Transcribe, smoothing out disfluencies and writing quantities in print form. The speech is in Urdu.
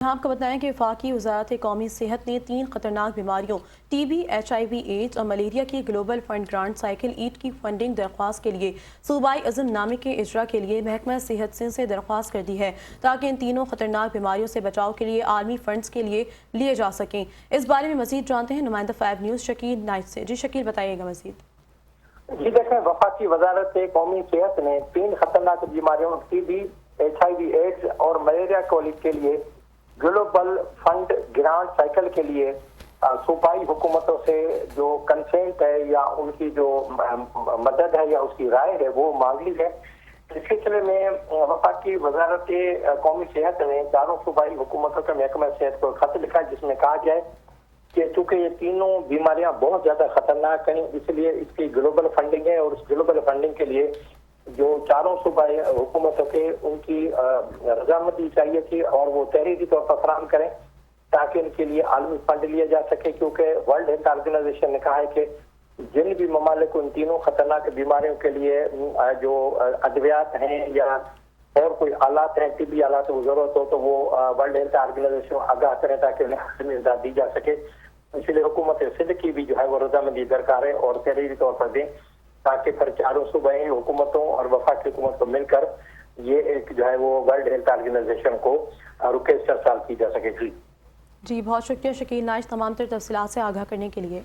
آپ کو بتائیں کہ وفاقی وزارت قومی صحت نے 3 خطرناک بیماریوں ٹی بی، HIV ایڈز اور ملیریا کی global fund grant cycle eight کی فنڈنگ درخواست کے لیے صوبائی عزم نامے کے اجرا کے لیے محکمہ صحت سندھ سے درخواست کر دی ہے تاکہ ان تینوں خطرناک بیماریوں سے بچاؤ کے لیے عالمی فنڈز کے لیے جا سکیں۔ اس بارے میں مزید جانتے ہیں نمائندہ 5 نیوز شکیل نائٹ سے۔ جی شکیل بتائیے گا مزید۔ جی دیکھیں، وفاقی وزارت قومی صحت نے 3 خطرناک بیماریوں ٹی بی، HIV ایڈز اور ملیریا کولک کے لیے گلوبل فنڈ گرانٹ سائیکل کے لیے صوبائی حکومتوں سے جو کنسنٹ ہے یا ان کی جو مدد ہے یا اس کی رائے ہے وہ مانگ لی ہے۔ اس سلسلے میں وفاقی وزارت قومی صحت نے چاروں صوبائی حکومتوں کے محکمہ صحت کو خط لکھا جس میں کہا گیا ہے کہ چونکہ یہ تینوں بیماریاں بہت زیادہ خطرناک ہیں، اس لیے اس کی گلوبل فنڈنگ ہے اور اس گلوبل فنڈنگ کے لیے جو چاروں صوبائی حکومتوں کے ان کی رضامندی چاہیے تھی اور وہ تحریری طور پر فراہم کریں تاکہ ان کے لیے عالمی فنڈ لیا جا سکے، کیونکہ ورلڈ ہیلتھ آرگنائزیشن نے کہا ہے کہ جن بھی ممالک ان تینوں خطرناک بیماریوں کے لیے جو ادویات ہیں یا اور کوئی آلات ہیں، طبی آلات کی ضرورت ہو تو وہ ورلڈ ہیلتھ آرگنائزیشن آگاہ کریں تاکہ انہیں حاصل امداد دی جا سکے۔ اس لیے حکومت سندھ کی بھی جو ہے وہ رضامندی درکار ہے اور تحریری طور پر دیں تاکہ پھر چاروں صوبائی حکومتوں اور وفاقی حکومت کو مل کر یہ ایک جو ہے وہ ورلڈ ہیلتھ آرگنائزیشن کو رکے استرسال کی جا سکے۔ جی بہت شکریہ شکیل نائٹ تمام تر تفصیلات سے آگاہ کرنے کے لیے۔